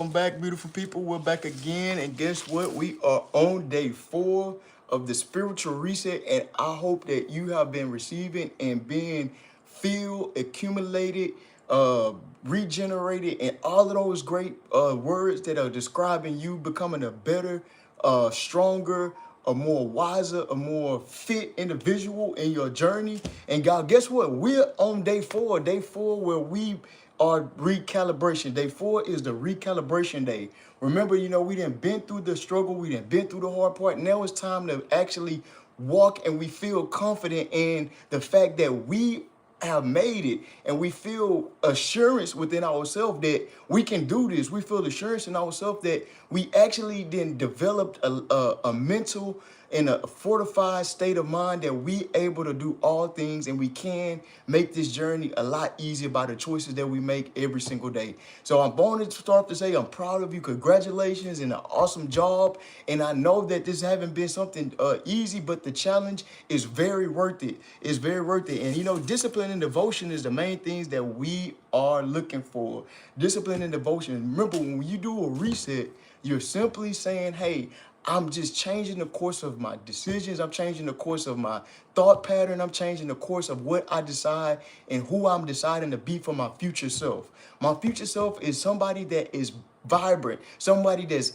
Welcome back, beautiful people. We're back again, and guess what? We are on day 4 of the spiritual reset, and I hope that you have been receiving and being filled, accumulated, regenerated, and all of those great words that are describing you becoming a better, stronger, a more wiser, a more fit individual in your journey. And God, guess what? We're on day 4 where we are recalibration. Day 4 is the recalibration day. Remember, we didn't been through the struggle, we didn't been through the hard part. Now it's time to actually walk, and we feel confident in the fact that we have made it, and we feel assurance within ourselves that we can do this. We feel assurance in ourselves that we actually then developed a mental and a fortified state of mind that we able to do all things, and we can make this journey a lot easier by the choices that we make every single day. So I'm going to start to say I'm proud of you. Congratulations and an awesome job. And I know that this haven't been something easy, but the challenge is very worth it. It's very worth it. And discipline and devotion is the main things that we are looking for. Discipline and devotion. Remember, when you do a reset, you're simply saying, hey, I'm just changing the course of my decisions. I'm changing the course of my thought pattern. I'm changing the course of what I decide and who I'm deciding to be for my future self. My future self is somebody that is vibrant, somebody that's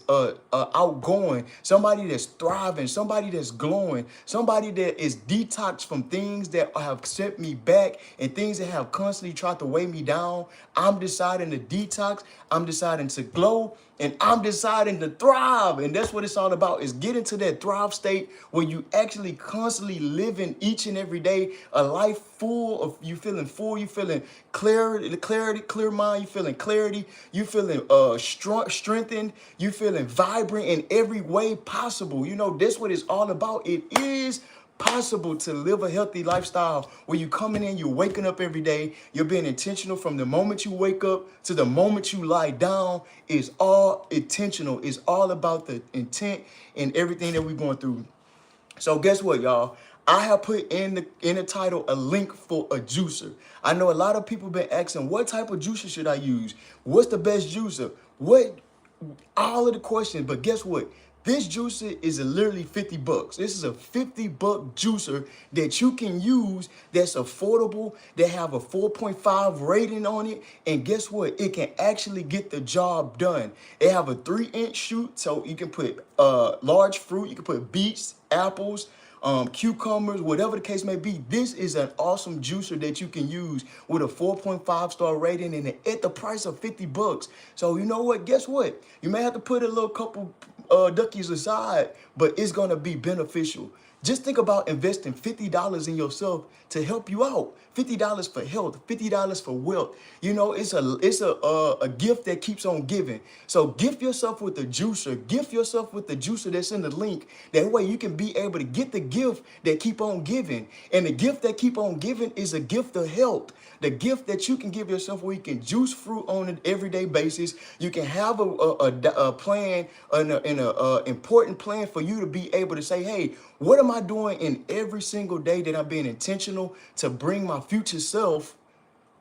outgoing, somebody that's thriving, somebody that's glowing, somebody that is detoxed from things that have set me back and things that have constantly tried to weigh me down. I'm deciding to detox, I'm deciding to glow, and I'm deciding to thrive. And that's what it's all about, is getting to that thrive state where you actually constantly living each and every day a life full of, you feeling full, you feeling clarity, clear mind, you feeling clarity, you feeling strengthened, you feeling vibrant in every way possible. That's what it's all about. It is possible to live a healthy lifestyle where you coming in, you're waking up every day, you're being intentional from the moment you wake up to the moment you lie down. Is all intentional. It's all about the intent and everything that we're going through. So guess what, y'all? I have put in the title a link for a juicer. I know a lot of people been asking, what type of juicer should I use? What's the best juicer? What all of the questions, but guess what? This juicer is literally 50 bucks. This is a 50-buck juicer that you can use, that's affordable, that have a 4.5 rating on it. And guess what? It can actually get the job done. They have a 3-inch shoot, so you can put large fruit, you can put beets, apples, cucumbers, whatever the case may be. This is an awesome juicer that you can use with a 4.5-star rating and at the price of 50 bucks. So you know what? Guess what? You may have to put a little couple duckies aside, but it's going to be beneficial. Just think about investing $50 in yourself to help you out. $50 for health, $50 for wealth. It's a gift that keeps on giving. So gift yourself with the juicer. Gift yourself with the juicer that's in the link. That way you can be able to get the gift that keep on giving. And the gift that keep on giving is a gift of health. The gift that you can give yourself, where you can juice fruit on an everyday basis. You can have a plan, an important plan for you to be able to say, hey, what am I doing in every single day that I'm being intentional to bring my future self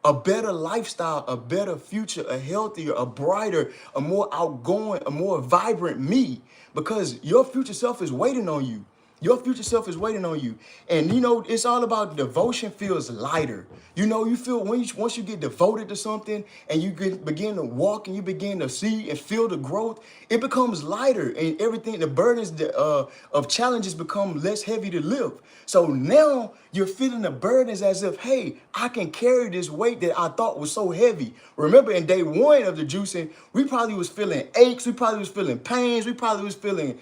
a better lifestyle, a better future, a healthier, a brighter, a more outgoing, a more vibrant me? Because your future self is waiting on you. Your future self is waiting on you. And it's all about devotion feels lighter. You feel once you get devoted to something and you begin to walk and you begin to see and feel the growth, it becomes lighter, and everything, the burdens of challenges become less heavy to lift. So now you're feeling the burdens as if, hey, I can carry this weight that I thought was so heavy. Remember, in day 1 of the juicing, we probably was feeling aches, we probably was feeling pains, we probably was feeling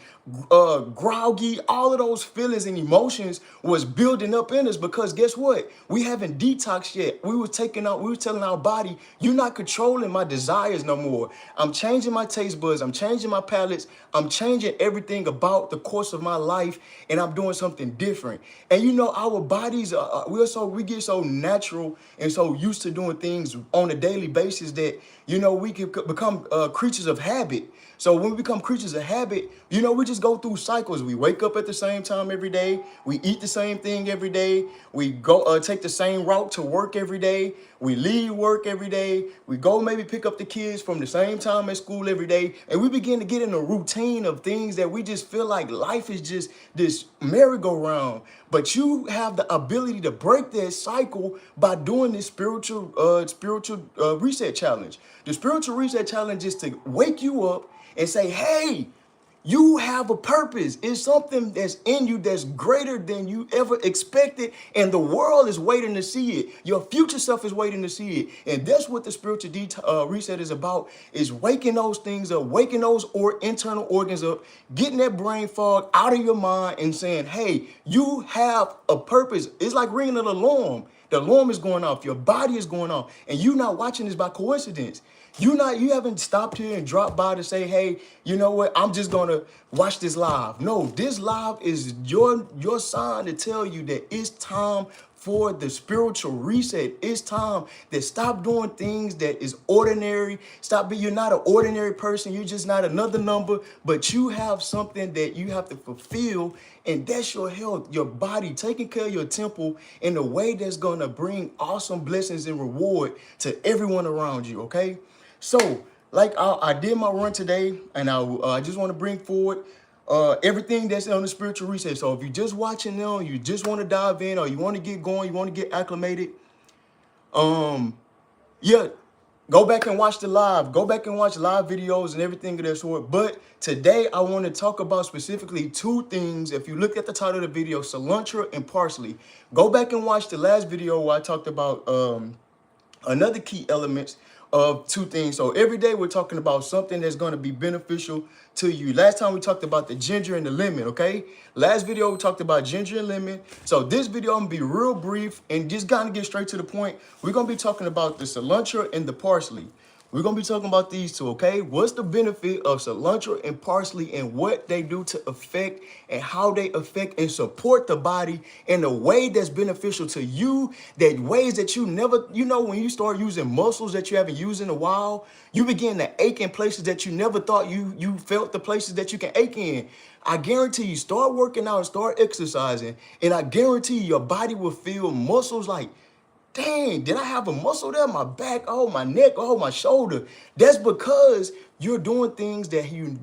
groggy. All of those feelings and emotions was building up in us because guess what? We haven't detoxed yet. We were telling our body, you're not controlling my desires no more. I'm changing my taste buds. I'm changing my palates. I'm changing everything about the course of my life, and I'm doing something different. And our bodies, we get so natural and so used to doing things on a daily basis that we can become creatures of habit. So when we become creatures of habit, we just go through cycles. We wake up at the same time every day. We eat the same thing every day. We go take the same route to work every day. We leave work every day. We go maybe pick up the kids from the same time at school every day. And we begin to get in a routine of things that we just feel like life is just this merry-go-round. But you have the ability to break that cycle by doing this spiritual reset challenge. The spiritual reset challenge is to wake you up and say, hey, you have a purpose. It's something that's in you that's greater than you ever expected. And the world is waiting to see it. Your future self is waiting to see it. And that's what the spiritual reset is about, is waking those things up, waking those internal organs up, getting that brain fog out of your mind and saying, hey, you have a purpose. It's like ringing an alarm. The alarm is going off. Your body is going off. And you're not watching this by coincidence. You haven't stopped here and dropped by to say, hey, you know what? I'm just gonna watch this live. No, this live is your sign to tell you that it's time for the spiritual reset. It's time to stop doing things that is ordinary. You're not an ordinary person. You're just not another number, but you have something that you have to fulfill, and that's your health, your body, taking care of your temple in a way that's gonna bring awesome blessings and reward to everyone around you, okay? So, like I did my run today, and I just want to bring forward everything that's on the spiritual reset. So if you're just watching them, you just want to dive in, or you want to get going, you want to get acclimated, yeah, go back and watch the live. Go back and watch live videos and everything of that sort. But today I want to talk about specifically two things. If you look at the title of the video, cilantro and parsley. Go back and watch the last video where I talked about another key elements of two things. So every day we're talking about something that's going to be beneficial to you. Last time we talked about the ginger and the lemon, okay? Last video we talked about ginger and lemon. So this video I'm going to be real brief and just kind of get straight to the point. We're going to be talking about the cilantro and the parsley. We're going to be talking about these two, okay? What's the benefit of cilantro and parsley and what they do to affect and how they affect and support the body in a way that's beneficial to you, that ways that you never, when you start using muscles that you haven't used in a while, you begin to ache in places that you never thought you felt the places that you can ache in. I guarantee you, start working out, start exercising, and I guarantee your body will feel muscles like, dang, did I have a muscle there? My back, oh, my neck, oh, my shoulder. That's because you're doing things that you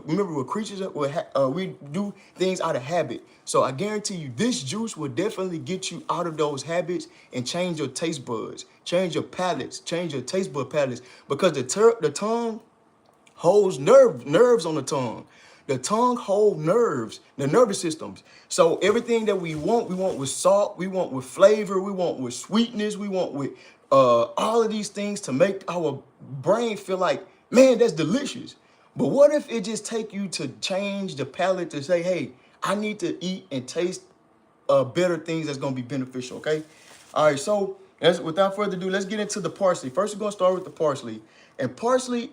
remember we're creatures, we do things out of habit. So I guarantee you this juice will definitely get you out of those habits and change your taste buds, change your palates, change your taste bud palates, because the tongue holds nerves on the tongue. The tongue holds nerves, the nervous systems. So everything that we want with salt, we want with flavor, we want with sweetness, we want with all of these things to make our brain feel like, man, that's delicious. But what if it just take you to change the palate to say, hey, I need to eat and taste better things that's going to be beneficial, okay? All right, so without further ado, let's get into the parsley. First, we're going to start with the parsley. And parsley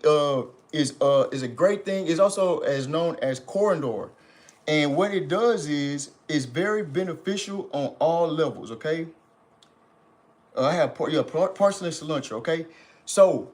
is a great thing. It's also as known as coriander. And what it does is very beneficial on all levels, okay? I have parsley and cilantro, okay? So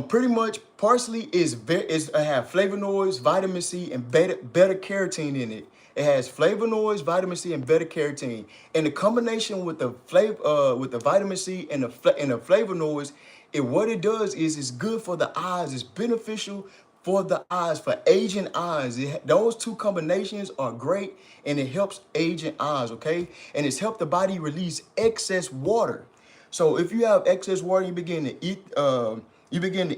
pretty much parsley I have flavonoids, vitamin C, and beta carotene in it. It has flavonoids, vitamin C, and beta carotene. And the combination with the vitamin C and the flavonoids, what it does is it's good for the eyes. It's beneficial for the eyes, for aging eyes. Those two combinations are great, and it helps aging eyes, okay? And it's helped the body release excess water. So if you have excess water, you begin to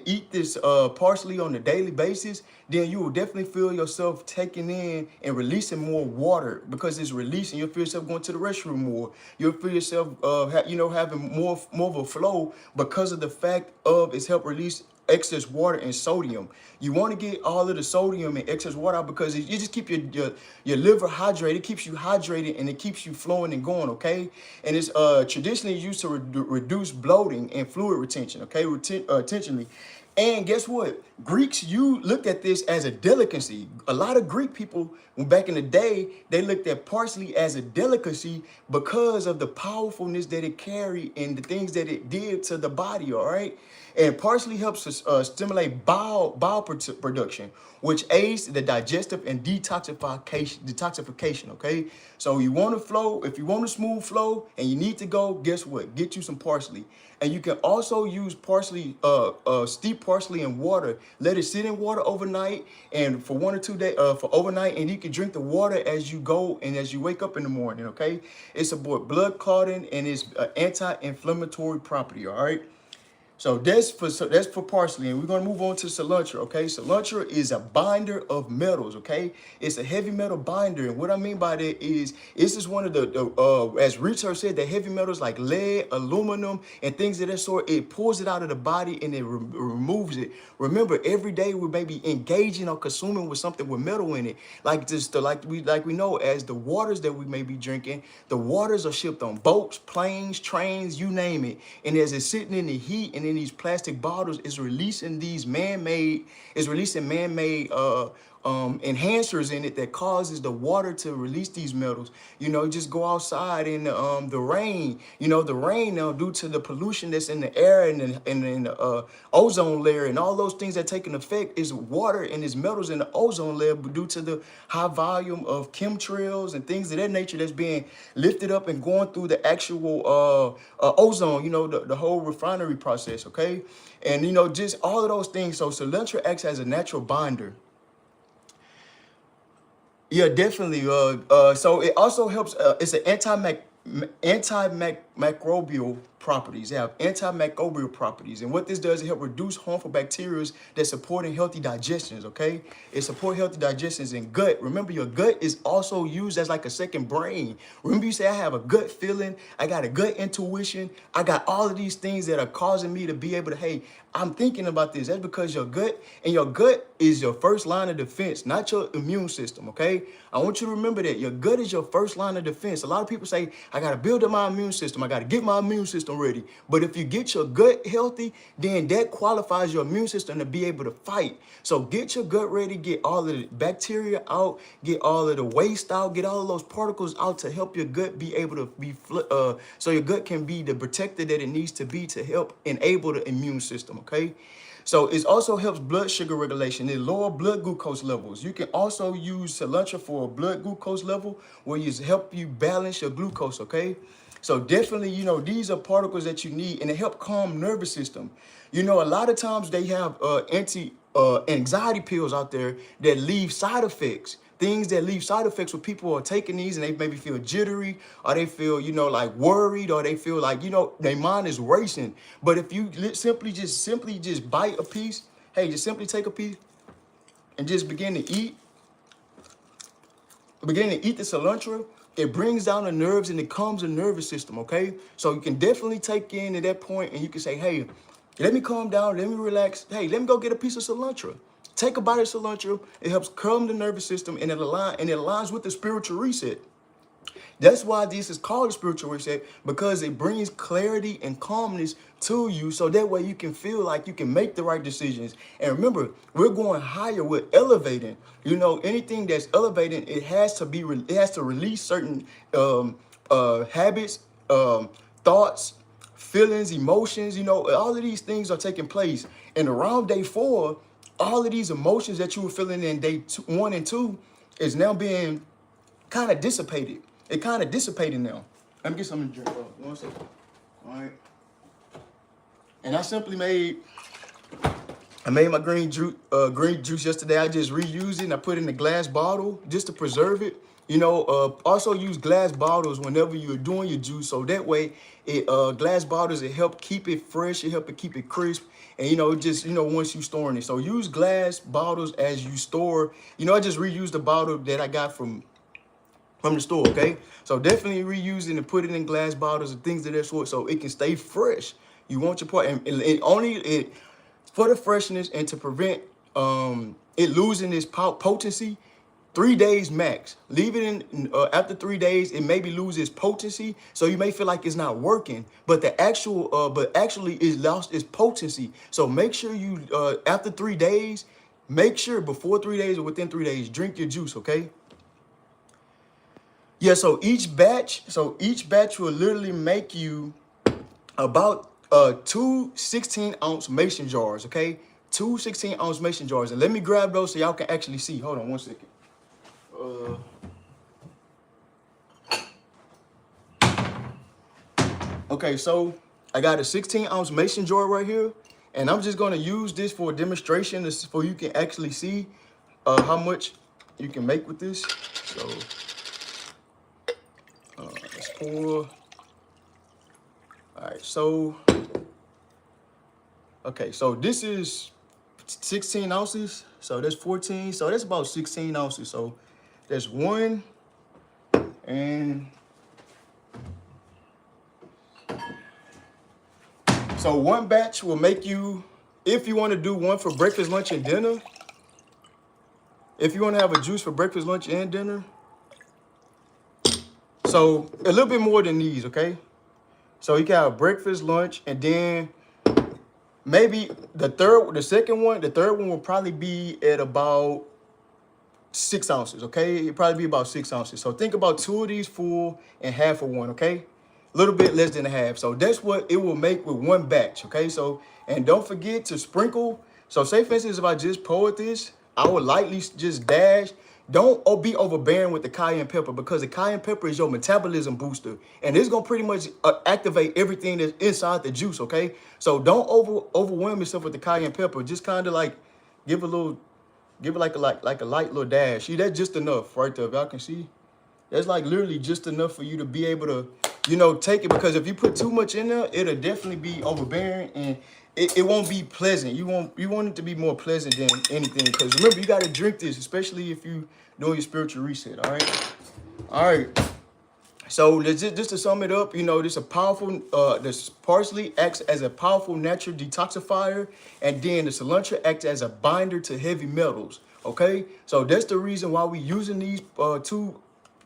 eat this parsley on a daily basis, then you will definitely feel yourself taking in and releasing more water, because it's releasing. You'll feel yourself going to the restroom more. You'll feel yourself, having more of a flow, because of the fact of it's helped release excess water and sodium. You want to get all of the sodium and excess water out, because you just keep your liver hydrated. It keeps you hydrated and it keeps you flowing and going, okay? And it's traditionally used to reduce bloating and fluid retention, okay? Intentionally. And guess what? Greeks, you looked at this as a delicacy. A lot of Greek people, back in the day, they looked at parsley as a delicacy because of the powerfulness that it carried and the things that it did to the body, all right? And parsley helps us stimulate bile production, which aids the digestive and detoxification, okay? So you want to flow, if you want a smooth flow and you need to go, guess what? Get you some parsley. And you can also use parsley, steep parsley in water. Let it sit in water overnight, and for 1 or 2 days, for overnight, and you can drink the water as you go and as you wake up in the morning. Okay, it's about blood clotting and it's anti-inflammatory property. All right. So that's for parsley, and we're gonna move on to cilantro. Okay, cilantro is a binder of metals. Okay, it's a heavy metal binder, and what I mean by that is this is one of as research said, the heavy metals like lead, aluminum, and things of that sort. It pulls it out of the body and it removes it. Remember, every day we may be engaging or consuming with something with metal in it, like we know as the waters that we may be drinking. The waters are shipped on boats, planes, trains, you name it, and as it's sitting in the heat and in these plastic bottles, is releasing man-made enhancers in it that causes the water to release these metals. Just go outside in the rain. The rain now, due to the pollution that's in the air and in the ozone layer and all those things that take an effect, is water and its metals in the ozone layer due to the high volume of chemtrails and things of that nature that's being lifted up and going through the actual ozone, the whole refinery process, okay? And, just all of those things. So cilantro acts as a natural binder. Yeah, definitely. So it also helps. It's an antimicrobial properties. They have antimicrobial properties, and what this does, it help reduce harmful bacteria that supporting healthy digestions. Okay, it support healthy digestions and gut. Remember, your gut is also used as like a second brain. Remember, you say I have a gut feeling, I got a gut intuition, I got all of these things that are causing me to be able to, hey, I'm thinking about this. That's because your gut is your first line of defense, not your immune system, okay? I want you to remember that. Your gut is your first line of defense. A lot of people say, I got to build up my immune system. I got to get my immune system ready. But if you get your gut healthy, then that qualifies your immune system to be able to fight. So get your gut ready, get all of the bacteria out, get all of the waste out, get all of those particles out to help your gut be able to be, so your gut can be the protector that it needs to be to help enable the immune system. Okay, so it also helps blood sugar regulation. It lower blood glucose levels. You can also use cilantro for a blood glucose level where you help you balance your glucose. Okay, so definitely, these are particles that you need, and it help calm nervous system. A lot of times they have anxiety pills out there that leave side effects. Things that leave side effects when people are taking these and they maybe feel jittery, or they feel, like worried, or they feel like, their mind is racing. But if you simply just bite a piece, hey, just simply take a piece and just begin to eat the cilantro, it brings down the nerves and it calms the nervous system, okay? So you can definitely take in at that point and you can say, hey, let me calm down, let me relax. Hey, let me go get a piece of cilantro. Take a bite of cilantro. It helps calm the nervous system, and it aligns with the spiritual reset. That's why this is called a spiritual reset, because it brings clarity and calmness to you, so that way you can feel like you can make the right decisions. And remember, we're going higher, we're elevating. Anything that's elevating, it has to release certain habits, thoughts, feelings, emotions. All of these things are taking place. And around day 4, all of these emotions that you were feeling in day 1 and 2 is now being kind of dissipated. It kind of dissipating now. Let me get something to drink. 1 second. All right. And I made my green juice yesterday. I just reused it and I put it in a glass bottle just to preserve it. Also use glass bottles whenever you're doing your juice, so that way glass bottles, it help keep it fresh, it help it keep it crisp, and once you storing it. So use glass bottles as you store. I just reused the bottle that I got from the store, okay? So definitely reuse it and put it in glass bottles and things of that sort so it can stay fresh. You want your part, and it for the freshness and to prevent it losing its potency. 3 days max. Leave it in after 3 days, it maybe loses potency. So you may feel like it's not working, but but actually it lost its potency. So make sure you after 3 days, make sure before 3 days or within 3 days, drink your juice, okay? Yeah, so each batch will literally make you about two 16-ounce mason jars, okay? Two 16-ounce mason jars. And let me grab those so y'all can actually see. Hold on one second. Okay, so I got a 16-ounce mason jar right here, and I'm just gonna use this for a demonstration so you can actually see how much you can make with this. So let's pour. All right, so okay, so this is 16 ounces, so that's 14, so that's about 16 ounces. So there's one, and so one batch will make you, if you want to do one for breakfast, lunch, and dinner, if you want to have a juice for breakfast, lunch, and dinner, so a little bit more than these, okay? So you can have breakfast, lunch, and then maybe the third one will probably be at about 6 ounces, okay? It'll probably be about 6 ounces. So think about two of these full and half of one, okay? A little bit less than a half. So that's what it will make with one batch, okay? So, and don't forget to sprinkle. So say for instance, if I just poured this, I would lightly just dash. Don't be overbearing with the cayenne pepper, because the cayenne pepper is your metabolism booster, and it's gonna pretty much activate everything that's inside the juice, okay? So don't overwhelm yourself with the cayenne pepper. Just kind of like give it like a light little dash. See, that's just enough right there. If y'all can see, that's like literally just enough for you to be able to, take it. Because if you put too much in there, it'll definitely be overbearing, and it won't be pleasant. You want it to be more pleasant than anything. Because remember, you got to drink this, especially if you doing your spiritual reset. All right. So just to sum it up, this parsley acts as a powerful natural detoxifier, and then the cilantro acts as a binder to heavy metals. Okay, so that's the reason why we using these two.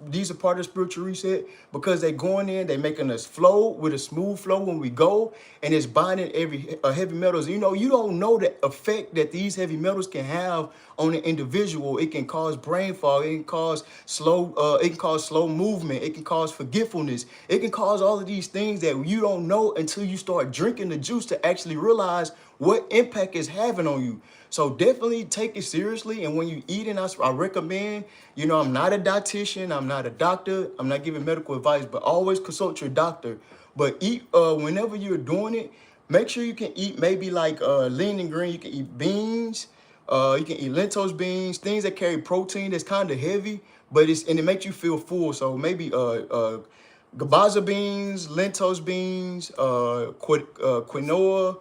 These are part of the spiritual reset, because they going in, they making us flow with a smooth flow when we go, and it's binding every heavy metals. You don't know the effect that these heavy metals can have on an individual. It can cause brain fog. It can cause slow movement. It can cause forgetfulness. It can cause all of these things that you don't know until you start drinking the juice to actually realize what impact it's having on you. So definitely take it seriously. And when you eat it, I recommend, I'm not a dietitian, I'm not a doctor, I'm not giving medical advice, but always consult your doctor. But eat whenever you're doing it, make sure you can eat maybe like lean and green. You can eat beans, you can eat lentils, beans, things that carry protein that's kind of heavy, but it makes you feel full. So maybe gabaza beans, lentils beans, quinoa,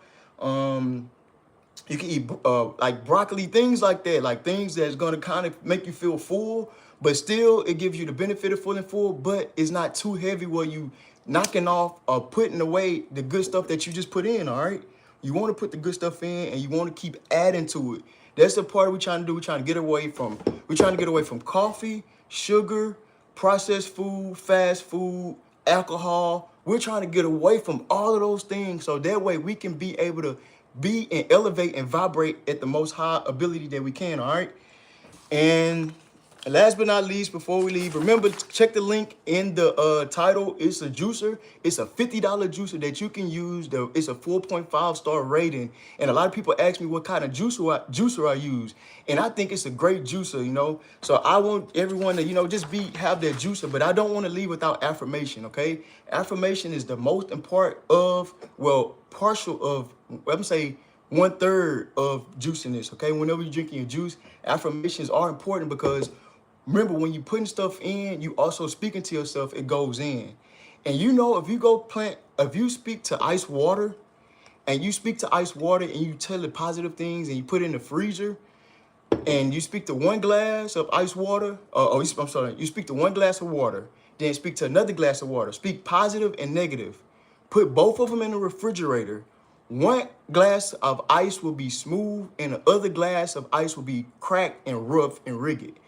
you can eat like broccoli, things like that, like things that's going to kind of make you feel full, but still it gives you the benefit of feeling full, but it's not too heavy where you knocking off or putting away the good stuff that you just put in. All right, you want to put the good stuff in, and you want to keep adding to it. That's the part we're trying to do. We're trying to get away from coffee, sugar, processed food, fast food, alcohol. We're trying to get away from all of those things, so that way we can be able to be and elevate and vibrate at the most high ability that we can. All right. And last but not least, before we leave, remember, check the link in the title. It's a juicer. It's a $50 juicer that you can use. It's a 4.5-star rating. And a lot of people ask me what kind of juicer I use. And I think it's a great juicer, So I want everyone to, just have their juicer, but I don't want to leave without affirmation, okay? Affirmation is the most important partial of, let me say, 1/3 of juiciness, okay? Whenever you're drinking your juice, affirmations are important, because remember, when you're putting stuff in, you also speaking to yourself, it goes in. And if you speak to ice water, and you tell it positive things, and you put it in the freezer, and you speak to one glass of ice water, you speak to one glass of water, then speak to another glass of water, speak positive and negative. Put both of them in the refrigerator. One glass of ice will be smooth, and the other glass of ice will be cracked and rough and rigid.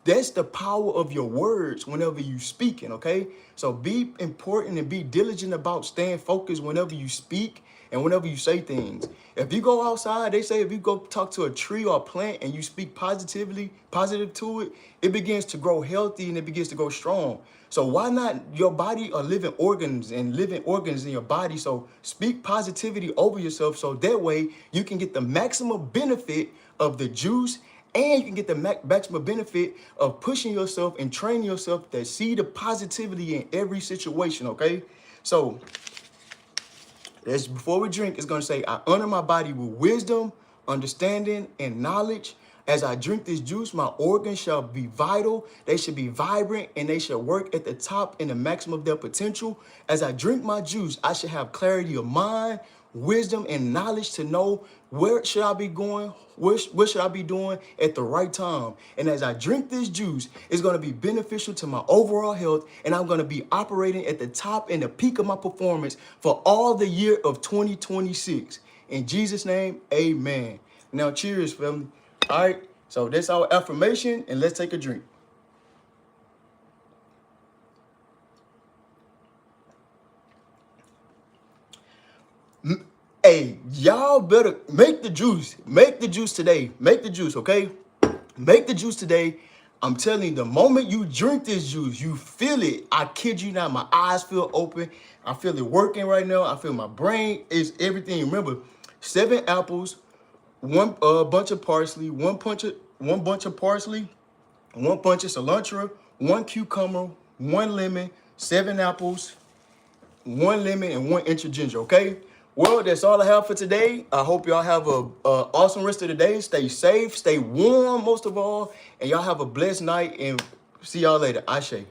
That's the power of your words whenever you speaking, okay? So be important and be diligent about staying focused whenever you speak and whenever you say things. If you go outside, they say if you go talk to a tree or a plant and you speak positive to it, it begins to grow healthy and it begins to grow strong. So why not, your body are living organs and living organs in your body. So speak positivity over yourself so that way you can get the maximum benefit of the juice, and you can get the maximum benefit of pushing yourself and training yourself to see the positivity in every situation, okay? So as before we drink, it's going to say, I honor my body with wisdom, understanding, and knowledge. As I drink this juice, my organs shall be vital. They should be vibrant, and they shall work at the top in the maximum of their potential. As I drink my juice, I should have clarity of mind, wisdom, and knowledge to know where should I be going, what should I be doing at the right time. And as I drink this juice, it's going to be beneficial to my overall health, and I'm going to be operating at the top and the peak of my performance for all the year of 2026. In Jesus' name, amen. Now, cheers, family. All right, so that's our affirmation, and let's take a drink. Hey, y'all better make the juice. Make the juice today. Make the juice, okay? Make the juice today. I'm telling you, the moment you drink this juice, you feel it. I kid you not. My eyes feel open. I feel it working right now. I feel my brain is everything. Remember, 7 apples, one bunch of parsley, one bunch of parsley, one bunch of cilantro, 1 cucumber, 1 lemon, 7 apples, 1 lemon, and 1 inch of ginger, okay? Well, that's all I have for today. I hope y'all have a awesome rest of the day. Stay safe, stay warm most of all, and y'all have a blessed night, and see y'all later. Ashe.